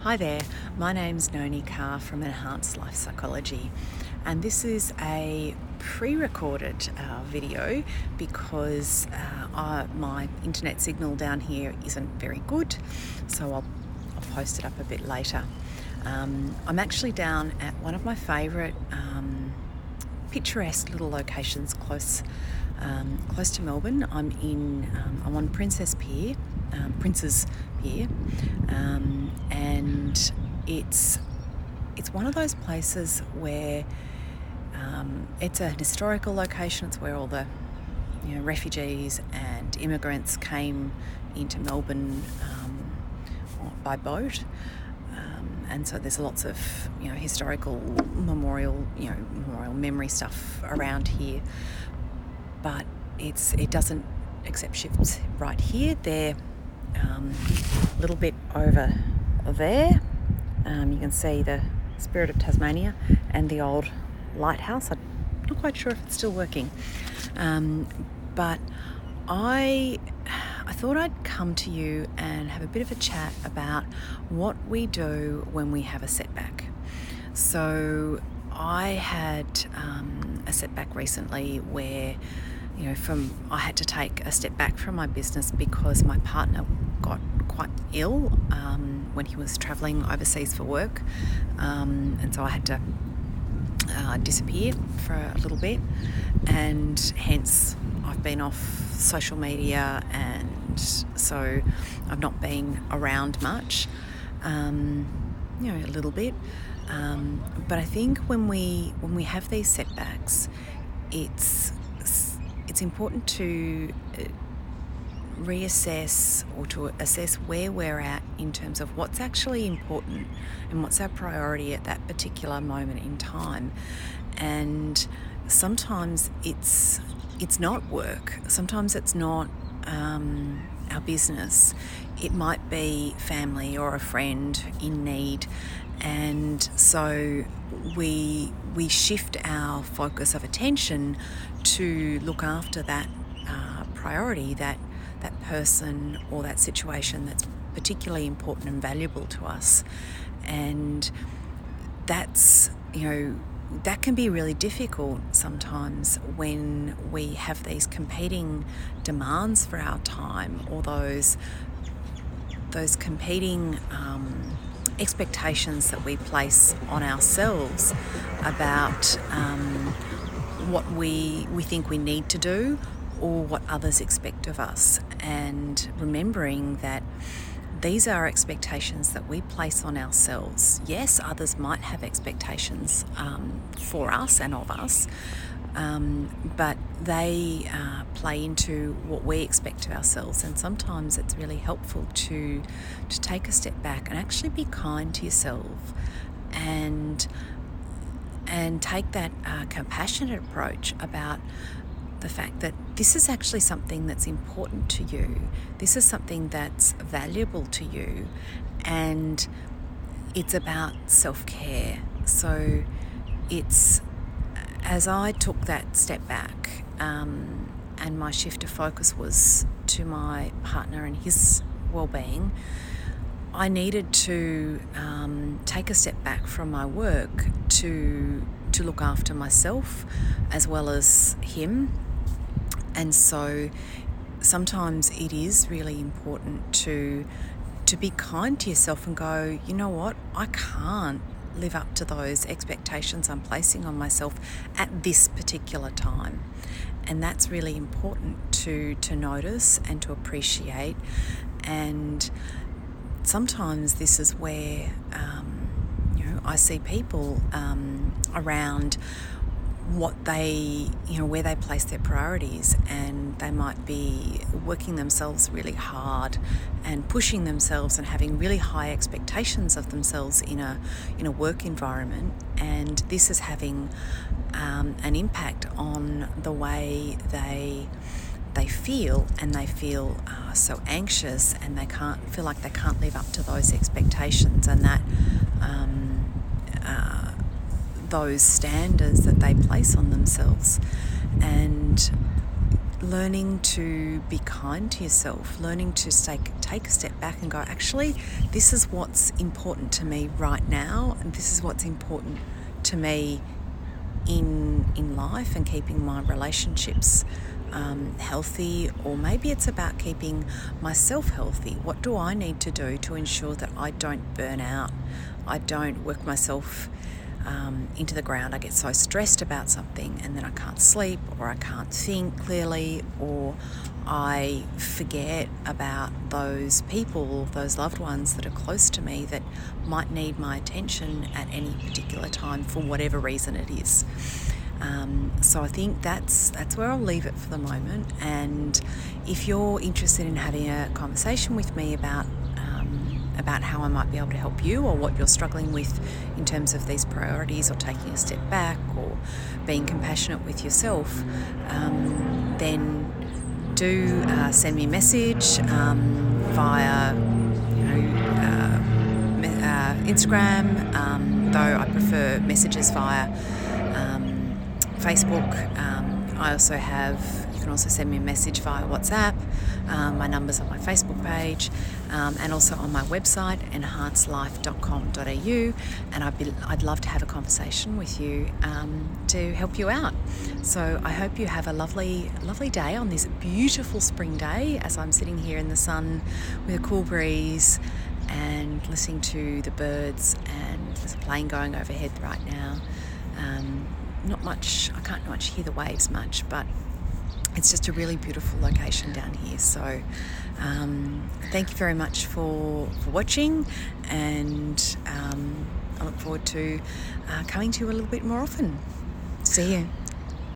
Hi there, my name's Noni Carr from Enhanced Life Psychology, and this is a pre-recorded video because my internet signal down here isn't very good, so I'll post it up a bit later. I'm actually down at one of my favourite picturesque little locations close to Melbourne. I'm on Prince's Pier, and it's one of those places where it's an historical location. It's where all the refugees and immigrants came into Melbourne by boat, and so there's lots of historical memorial memory stuff around here. But it doesn't accept shifts right here. They're a little bit over there. You can see the Spirit of Tasmania and the old lighthouse. I'm not quite sure if it's still working, but I thought I'd come to you and have a bit of a chat about what we do when we have a setback. So I had a setback recently where I had to take a step back from my business because my partner got quite ill when he was travelling overseas for work, and so I had to disappear for a little bit, and hence I've been off social media, and so I've not been around much, a little bit, but I think when we have these setbacks, it's important to reassess or to assess where we're at in terms of what's actually important and what's our priority at that particular moment in time. And sometimes it's not work, sometimes it's not our business, it might be family or a friend in need, and so we shift our focus of attention to look after that priority, that person or that situation that's particularly important and valuable to us. And that's that can be really difficult sometimes when we have these competing demands for our time, or those competing expectations that we place on ourselves about what we think we need to do or what others expect of us, and remembering that these are expectations that we place on ourselves. Yes, others might have expectations for us and of us, but they play into what we expect of ourselves. And sometimes it's really helpful to take a step back and actually be kind to yourself, and take that compassionate approach about the fact that this is actually something that's important to you. This is something that's valuable to you, and it's about self-care. So it's, as I took that step back, and my shift of focus was to my partner and his well-being, I needed to take a step back from my work to look after myself as well as him. And so sometimes it is really important to be kind to yourself and go, you know what, I can't live up to those expectations I'm placing on myself at this particular time. And that's really important to notice and to appreciate. And sometimes this is where I see people around what they, where they place their priorities, and they might be working themselves really hard and pushing themselves and having really high expectations of themselves in a work environment, and this is having an impact on the way they feel, and they feel so anxious, and they feel like they can't live up to those expectations and that those standards that they place on themselves. And learning to be kind to yourself, learning to take a step back and go, actually, this is what's important to me right now, and this is what's important to me in life, and keeping my relationships healthy, or maybe it's about keeping myself healthy. What do I need to do to ensure that I don't burn out? I don't work myself into the ground. I get so stressed about something and then I can't sleep, or I can't think clearly, or I forget about those people, those loved ones that are close to me that might need my attention at any particular time for whatever reason it is. So I think that's where I'll leave it for the moment. And if you're interested in having a conversation with me about how I might be able to help you, or what you're struggling with in terms of these priorities, or taking a step back, or being compassionate with yourself, then do send me a message via Instagram, though I prefer messages via Facebook. I also you can also send me a message via WhatsApp. My number's on my Facebook page, and also on my website, enhancedlife.com.au, and I'd love to have a conversation with you to help you out. So I hope you have a lovely day on this beautiful spring day, as I'm sitting here in the sun with a cool breeze and listening to the birds, and there's a plane going overhead right now. Not much, I can't much hear the waves much, but it's just a really beautiful location down here. So thank you very much for watching, and I look forward to coming to you a little bit more often. See you.